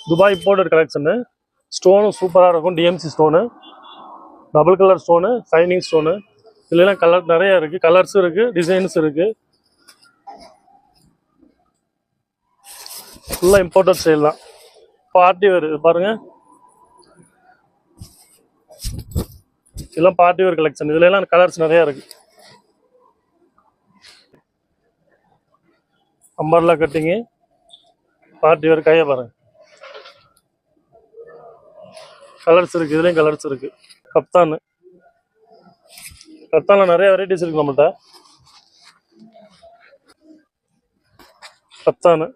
Dubai imported collection. ஸ்டோனும் சூப்பராக இருக்கும். DMC stone, double colour stone, shining stone. இதுலாம் கலர் நிறைய இருக்குது, கலர்ஸும் இருக்குது, டிசைன்ஸ் இருக்குது. ஃபுல்லாக இம்போர்ட்டட் ஸ்டைல் தான். பார்ட்டி வேர் பாருங்கள், இதெல்லாம் பார்ட்டி வேர் கலெக்ஷன். இதுலாம் கலர்ஸ் நிறையா இருக்குது. அம்பர்லா கட்டிங்கு, பார்ட்டி வேர். கையை பாருங்கள், கலர்ஸ் இருக்குது, இதுலேயும் கலர்ஸ் இருக்குது. கப்தானு, கப்தானில் நிறைய வெரைட்டிஸ் இருக்குது நம்மள்கிட்ட. கப்தானு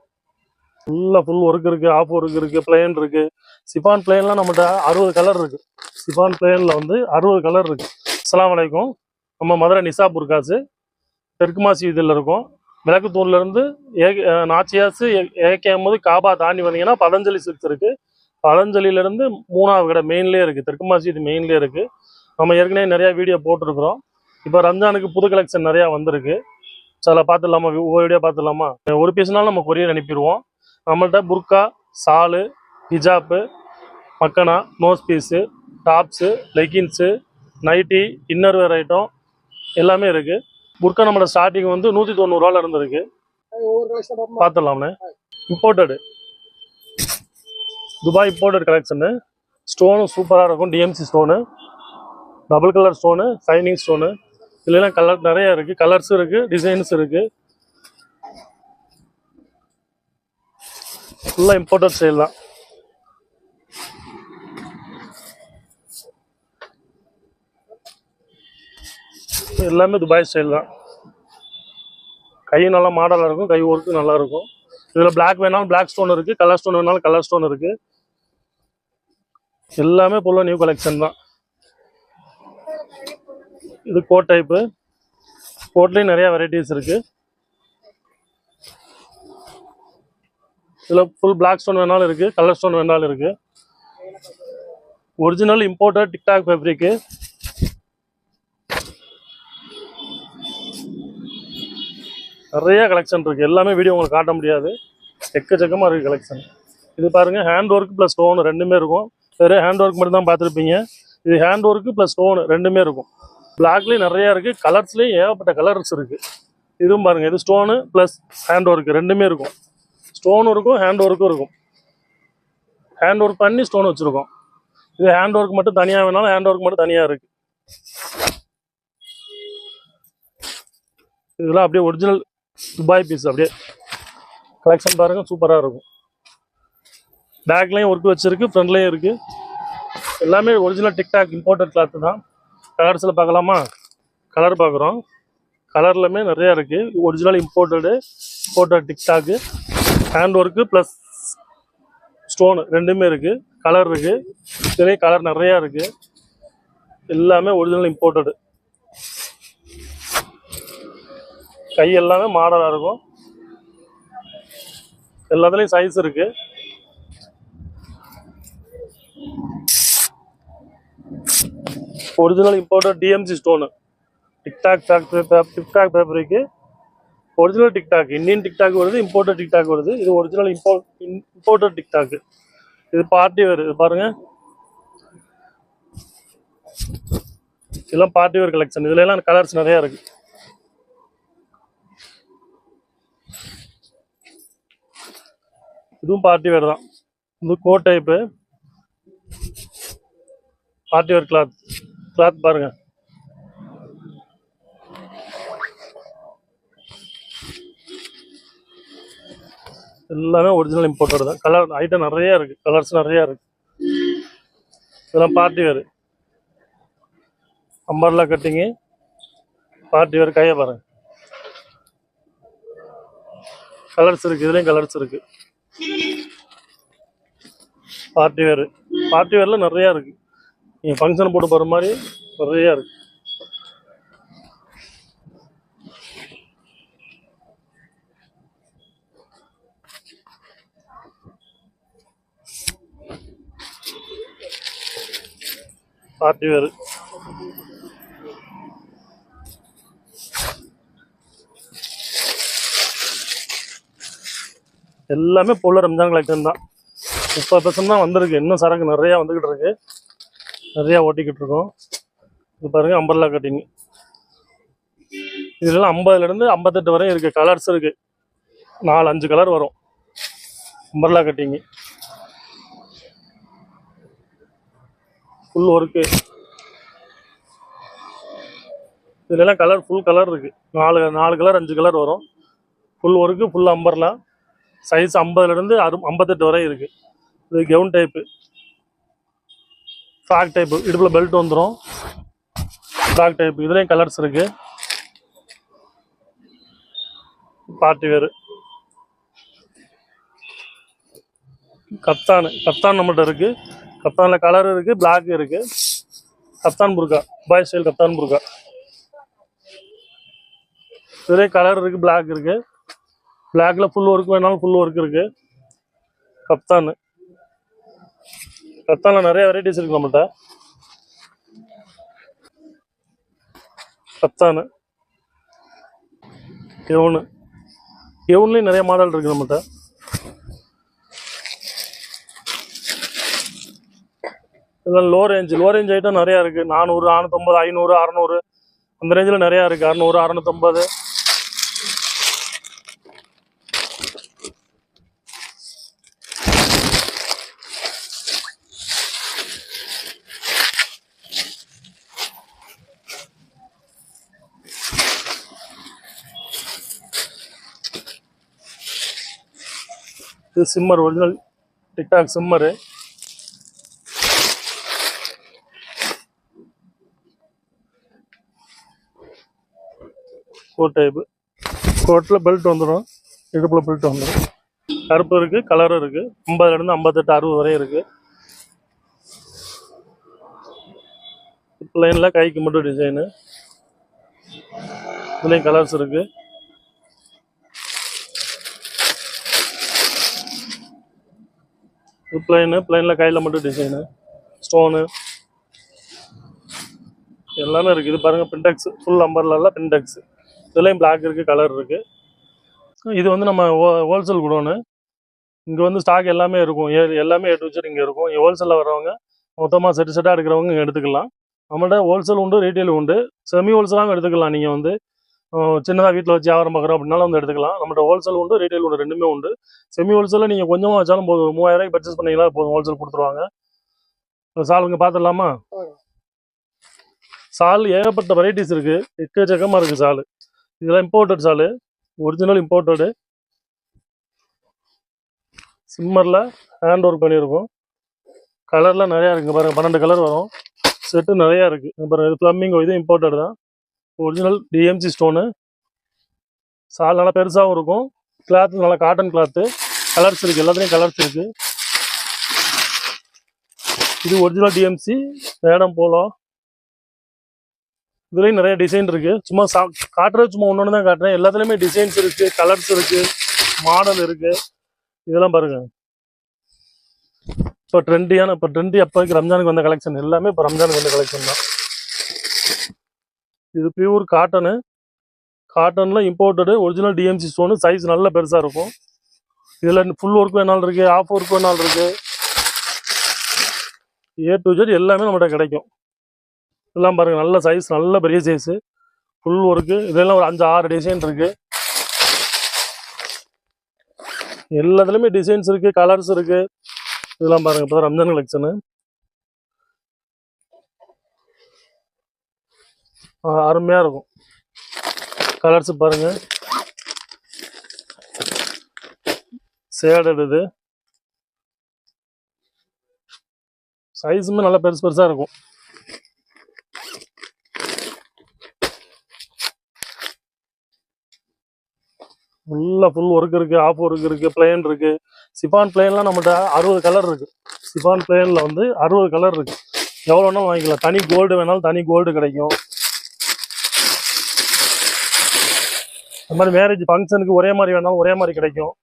ஃபுல்லாக ஃபுல் ஒர்க் இருக்குது, ஆஃப் ஒர்க் இருக்குது, பிளேன் இருக்குது. சிஃபான் பிளேன்லாம் நம்மள்கிட்ட 60 கலர் இருக்குது. சிஃபான் பிளேனில் வந்து 60 கலர் இருக்குது. அஸ்ஸலாமு அலைக்கும். நம்ம மதுரை நிசாப்பூர் காசு தெற்கு மாசியத்தில் இருக்கும். விளக்கு தூண்லேருந்து நாச்சியாஸ் ஏகேம்போது காபா தாண்டி வந்தீங்கன்னா பதஞ்சலி சில்க்ஸ் இருக்குது. பதஞ்சலியிலேருந்து 3வது கடை மெயின்லேயே இருக்குது, தெற்கு மாசியத்து மெயின்லேயே இருக்குது. நம்ம ஏற்கனவே நிறையா வீடியோ போட்டிருக்கிறோம். இப்போ ரம்ஜானுக்கு புது கலெக்ஷன் நிறையா வந்திருக்கு. சில பார்த்துடலாமா, வீடியோ பார்த்துடலாமா? ஒரு பீஸ்னாலும் நம்ம கொரியர் அனுப்பிடுவோம். நம்மள்கிட்ட புர்கா, சாலு, ஹிஜாப்பு, மக்கனா, nose piece, tops, leggings, nighty, inner wear item எல்லாமே இருக்குது. புர்கா நம்மளோட ஸ்டார்டிங் வந்து 190 ரூபால இருந்திருக்கு. பார்த்துடலாம்ண்ணே. Imported Dubai imported collection. ஸ்டோனும் சூப்பராக இருக்கும். DMC stone, double colour stone, shining stone. இதுலாம் கலர் நிறைய இருக்குது, கலர்ஸும் இருக்குது, டிசைன்ஸ் இருக்குது. ஃபுல்லாக இம்போர்ட்டட் ஸ்டைல் தான். எல்லாமே துபாய் ஸ்டைல் தான். கை நல்லா மாடலாக இருக்கும், கை ஒர்க்கு நல்லா இருக்கும். இதில் பிளாக் வேணாலும் பிளாக் ஸ்டோன் இருக்குது, கலர் ஸ்டோன் வேணாலும் கலர் ஸ்டோன் இருக்குது. எல்லாமே ஃபுல்லாக நியூ கலெக்ஷன் தான். இது கோட் டைப்பு. கோட்லேயும் நிறையா வெரைட்டிஸ் இருக்குது. இதில் ஃபுல் பிளாக் ஸ்டோன் வேணாலும் இருக்குது, கலர் ஸ்டோன் வேணாலும் இருக்குது. Original imported TikTok fabric. நிறைய கலெக்ஷன் இருக்குது. எல்லாமே வீடியோ உங்களுக்கு காட்ட முடியாது, எக்கச்சக்கமாக இருக்குது கலெக்ஷன். இது பாருங்கள், ஹேண்ட் ஒர்க் ப்ளஸ் ஸ்டோனு ரெண்டுமே இருக்கும். வெறும் ஹேண்ட் ஒர்க் மட்டும் தான் பார்த்துருப்பீங்க. இது ஹேண்ட் ஒர்க்கு ப்ளஸ் ஸ்டோனு ரெண்டுமே இருக்கும். பிளாக்லேயும் நிறையா இருக்குது, கலர்ஸ்லேயும் ஏகப்பட்ட கலர்ஸ் இருக்குது. இதுவும் பாருங்கள், இது ஸ்டோனு ப்ளஸ் ஹேண்ட் ஒர்க்கு ரெண்டுமே இருக்கும். ஸ்டோனும் இருக்கும், ஹேண்ட் ஒர்க்கும் இருக்கும். ஹேண்ட் ஒர்க் பண்ணி ஸ்டோன் வச்சுருக்கோம். இது ஹேண்ட் ஒர்க் மட்டும் தனியாக வேணாலும் ஹேண்ட் ஒர்க் மட்டும் தனியாக இருக்குது. இதெல்லாம் அப்படியே ஒரிஜினல் துபாய் பீஸ். அப்படியே கலெக்ஷன் பாருங்கள், சூப்பராக இருக்கும். பேக்லேயும் ஒர்க் வச்சுருக்கு, ஃப்ரண்ட்லேயும் இருக்குது. எல்லாமே ஒரிஜினல் டிக்டாக் இம்போர்ட்டட் கிளாத்து தான். கலர்ஸில் பார்க்கலாமா? கலர் பார்க்குறோம். கலர்லையுமே நிறையா இருக்குது. Original imported TikTok, hand work plus stone ரெண்டுமே இருக்குது. கலர் இருக்குது, இதுலேயே கலர் நிறையா இருக்குது. எல்லாமே ஒரிஜினல் இம்போர்ட்டடு. கை எல்லாமே மாடலாக இருக்கும். எல்லாத்துலேயும் சைஸ் இருக்குது. Original imported TMC stone, TikTok fabric. Original TikTok, Indian TikTok வருது, இம்போர்ட்டட் டிக்டாக் வருது. இது ஒரிஜினல் இம்போர்ட்டட் டிக்டாக்கு. இது பார்ட்டி வேர். இது பாருங்கள், இதெல்லாம் பார்ட்டி வேர் கலெக்ஷன். இதுலாம் கலர்ஸ் நிறையா இருக்குது. இதுவும் பார்ட்டி வேர் தான். இது code type party wear cloth பாருங்கள். எல்லாமே ஒரிஜினல் இம்போர்ட்டட் தான். கலர் ஐட்டம் நிறையா இருக்குது, கலர்ஸ் நிறையா இருக்குது. இதெல்லாம் பார்ட்டி வேர். அம்பர்லா கட்டிங்கு, பார்ட்டி வேர். கையை பாருங்கள், கலர்ஸ் இருக்குது, இதுலேயும் கலர்ஸ் இருக்குது. Party wear. பார்ட்டி வேரில் நிறையா இருக்குது. நீங்கள் ஃபங்க்ஷன் போட்டு போகிற மாதிரி நிறையா இருக்குது. Party wear. எல்லாமே போல ரம்ஜான் கலெக்ஷன் தான். 30% தான் வந்திருக்கு. இன்னும் சரக்கு நிறையா வந்துக்கிட்டு இருக்கு, நிறையா ஓட்டிக்கிட்டு இருக்கோம். இது பாருங்க அம்பர்லா கட்டிங். இதெல்லாம் 50லேருந்து 58 வரையும் இருக்குது. கலர்ஸ் இருக்குது, 4-5 கலர் வரும். Umbrella cutting full work. இதெல்லாம் கலர் ஃபுல் கலர் இருக்குது, 4 கலர் 5 கலர் வரும். Full work, full umbrella. Size 50லேருந்து 58 வரை இருக்குது. இது கவுன் டைப்பு, ஃப்ராக் டைப்பு. இடுப்பில் பெல்ட் வந்துடும். Frock type. இதுலேயும் கலர்ஸ் இருக்குது. பார்ட்டி வேறு. கப்தான் நம்மகிட்ட இருக்குது. கப்தானில் கலர் இருக்குது, பிளாக் இருக்குது. கப்தான் புர்கா, பாய் ஸ்டைல் கப்தான் புர்கா. இதுலேயே கலர் இருக்குது, பிளாக் இருக்குது. பிளாக்ல ஃபுல் ஒர்க் வேணாலும் ஃபுல் ஒர்க் இருக்குது. கப்தானில் நிறைய வெரைட்டிஸ் இருக்குது நம்மகிட்ட. கப்தானு கெவுன்லேயும் நிறைய மாடல் இருக்குது நம்மகிட்ட. இதெல்லாம் லோ ரேஞ்ச் ஐட்டம் நிறையா இருக்குது. 400, 450, 500, 600 அந்த ரேஞ்சில் நிறையா இருக்குது. 600, 650. இது shimmer, original TikTok shimmer. Coat type. கோட்டில் பெல்ட் வந்துடும், இடுப்பில் பெல்ட் வந்துடும். கருப்பு இருக்குது, கலரும் இருக்குது. 50லேருந்து 58, 60 வரையும் இருக்குது. லைனில் கைக்கு மட்டும் டிசைனு. இதுலேயும் கலர்ஸ் இருக்குது. இது பிளைனில் கையில் மட்டும் டிசைனு, ஸ்டோனு எல்லாமே இருக்குது. இது பாருங்கள் பின்டெக்ஸ், ஃபுல் அம்பர்லாவில் பின்டெக்ஸ். இதுலேயும் பிளாக் இருக்குது, கலர் இருக்குது. இது வந்து நம்ம ஹோல்சேல் குடோனு. இங்கே வந்து ஸ்டாக் எல்லாமே இருக்கும், எல்லாமே A to Z இங்கே இருக்கும். ஹோல்சேலில் வர்றவங்க மொத்தமாக செட்டாக எடுக்கிறவங்க இங்கே எடுத்துக்கலாம். நம்மள்ட்ட ஹோல்சேல் உண்டு, ரீட்டெயில் உண்டு. செமி ஹோல்சேலாகவும் எடுத்துக்கலாம். நீங்கள் வந்து சின்னதாக வீட்டில் வச்சு வியாபாரம் பார்க்குறோம் அப்படின்னாலும் வந்து எடுத்துக்கலாம். நம்மள்ட்ட ஹோல்சேல் உண்டு, ரீட்டெயில் உண்டு, ரெண்டுமே உண்டு. செமி ஹோல்சேலில் நீங்கள் கொஞ்சமாக வச்சாலும் போதும், 3000 பர்ச்சேஸ் பண்ணிங்களா போதும், ஹோல்சேல் கொடுத்துருவாங்க. சாலுங்க பார்த்துடலாமா? சால் ஏகப்பட்ட வெரைட்டிஸ் இருக்குது, எக்கச்சக்கமாக இருக்குது சால். இதெல்லாம் இம்போர்ட்டட் சால், ஒரிஜினல் இம்போர்ட்டடு. சிம்மரில் ஹேண்ட் ஒர்க் பண்ணியிருக்கோம். கலர்லாம் நிறையா இருக்குது பாருங்கள், 12 கலர் வரும். செட்டு நிறையா இருக்குது பாருங்கள். இது ப்ளம்பிங், இது இம்போர்ட்டட் தான். Original DMC stone. சால் நல்லா பெருசாகவும் இருக்கும். கிளாத்து நல்லா காட்டன் கிளாத்து. கலர்ஸ் இருக்குது, எல்லாத்துலேயும் கலர்ஸ் இருக்குது. இது ஒரிஜினல் DMC மேடம் போலோ. இதுலேயும் நிறைய டிசைன் இருக்குது. சும்மா காட்டுறது சும்மா ஒன்று தான் காட்டுறேன். எல்லாத்துலேயுமே டிசைன்ஸ் இருக்குது, கலர்ஸ் இருக்குது, மாடல் இருக்குது. இதெல்லாம் பாருங்கள். இப்போ ட்ரெண்டி அப்போதைக்கு ரம்ஜானுக்கு வந்த கலெக்ஷன் எல்லாமே இப்போ ரம்ஜானுக்கு வந்த கலெக்ஷன் தான். இது பியூர் காட்டனில் imported original DMC stone. Size நல்ல பெருசாக இருக்கும். இதில் ஃபுல் ஒர்க் வேணாலும் இருக்குது, ஆஃப் ஒர்க் வேணாலும் இருக்குது. A to Z எல்லாமே நம்மகிட்ட கிடைக்கும். இதெல்லாம் பாருங்கள், நல்ல சைஸ், நல்ல பெரிய சைஸு, ஃபுல் ஒர்க்கு. இதெல்லாம் ஒரு 5-6 டிசைன் இருக்குது. எல்லாத்துலேயுமே டிசைன்ஸ் இருக்குது, கலர்ஸ் இருக்குது. இதெல்லாம் பாருங்கள், இப்போ ரம்ஜான் கலெக்ஷனு அருமையாக இருக்கும். கலர்ஸ் பாருங்கள், ஷேடட். இது சைஸுமே நல்லா பெருசாக இருக்கும். ஃபுல் ஒர்க் இருக்குது, ஆஃப் ஒர்க் இருக்குது, பிளேன் இருக்குது. சிஃபான் பிளேன்லாம் நம்மகிட்ட 60 கலர் இருக்குது. சிஃபான் பிளேனில் வந்து 60 கலர் இருக்குது. எவ்வளோ வேணாலும் வாங்கிக்கலாம். தனி கோல்டு வேணாலும் தனி கோல்டு கிடைக்கும். இந்த மாதிரி மேரேஜ் ஃபங்க்ஷனுக்கு ஒரே மாதிரி வேணாலும் ஒரே மாதிரி கிடைக்கும்.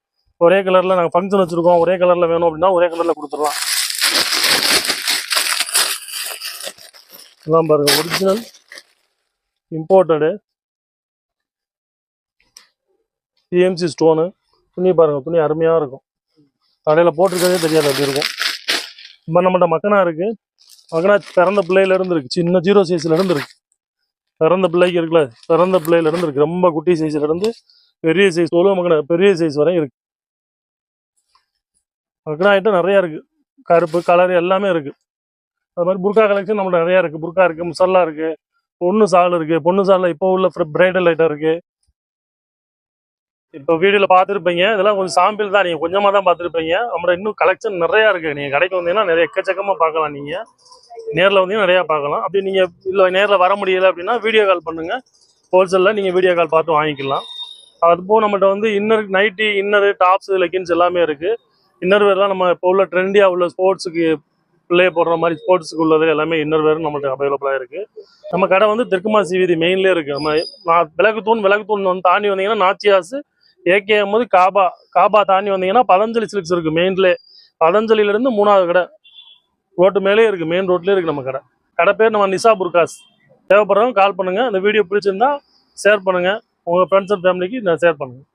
ஒரே கலரில் நாங்கள் ஃபங்க்ஷன் வச்சுருக்கோம், ஒரே கலரில் வேணும் அப்படின்னா ஒரே கலரில் கொடுத்துடலாம். இதெல்லாம் பாருங்கள், ஒரிஜினல் இம்போர்ட்டடு DMC ஸ்டோனு. துணி பாருங்கள், துணி அருமையாக இருக்கும். கடையில் போட்டிருக்கதே தெரியாது அப்படி இருக்கும். இப்போ நம்மகிட்ட மக்கனா இருக்குது. மக்கனா பிறந்த பிள்ளையிலேருந்து இருக்குது, சின்ன 0 சைஸ்லேருந்து இருக்குது. பிறந்த பிள்ளைக்கு இருக்குல்ல, பிறந்த பிள்ளையிலேருந்து இருக்குது. ரொம்ப குட்டி சைஸ்லேருந்து பெரிய சைஸ், தொழு மக்கனா பெரிய சைஸ் வரையும் இருக்குது. மக்கனா ஐட்டம் நிறையா இருக்குது, கருப்பு கலர் எல்லாமே இருக்குது. அது மாதிரி புர்கா கலெக்ஷன் நம்மள்ட்ட நிறையா இருக்குது. புர்கா இருக்குது, முசல்லா இருக்குது, பொண்ணு சால் இருக்குது. பொண்ணு சாலில் இப்போ உள்ள பிரைடல் ஐட்டம் இருக்குது. இப்போ வீடியோவில் பார்த்துருப்பீங்க, இதெல்லாம் கொஞ்சம் சாம்பிள் தான், நீங்கள் கொஞ்சமாக தான் பார்த்துருப்பீங்க. நம்மளோட இன்னும் கலெக்ஷன் நிறையா இருக்குது. நீங்கள் கடைக்கு வந்தீங்கன்னா நிறைய எக்கச்சக்கமாக பார்க்கலாம். நீங்கள் நேரில் வந்தீங்கன்னா நிறையா பார்க்கலாம். அப்படி நீங்கள் இல்லை நேரில் வர முடியலை அப்படின்னா வீடியோ கால் பண்ணுங்கள். ஹோல்சேலில் நீங்கள் வீடியோ கால் பார்த்து வாங்கிக்கலாம். அதுபோக நம்மகிட்ட வந்து inner, nighty, inner, tops, leggings எல்லாமே இருக்குது. இன்னர் வேர்லாம் நம்ம இப்போ உள்ள ட்ரெண்டியாக உள்ள ஸ்போர்ட்ஸுக்கு பிள்ளை போடுற மாதிரி ஸ்போர்ட்ஸுக்கு உள்ளது எல்லாமே இன்னர் வேர் நம்மள்ட்ட அவைலபிளாக இருக்குது. நம்ம கடை வந்து தெற்குமாசி வீதி மெயின்லேயே இருக்குது. நம்ம விளக்குத்தூண் வந்து தாண்டி வந்தீங்கன்னா நாச்சியாஸு, ஏகேஎம், காபா தாண்டி வந்தீங்கன்னா பதஞ்சலி சில்க்ஸ் இருக்குது மெயின்லே. பதஞ்சலியிலேருந்து 3வது கடை ரோட்டு மேலே இருக்குது, மெயின் ரோட்லேயே இருக்குது நம்ம கடை. கடை பேர் நம்ம நிசா புர்காஸ். தேவைப்படுறவங்க கால் பண்ணுங்கள். இந்த வீடியோ பிடிச்சிருந்தா ஷேர் பண்ணுங்கள், உங்கள் ஃப்ரெண்ட்ஸ் அண்ட் ஃபேமிலிக்கு ஷேர் பண்ணுங்கள்.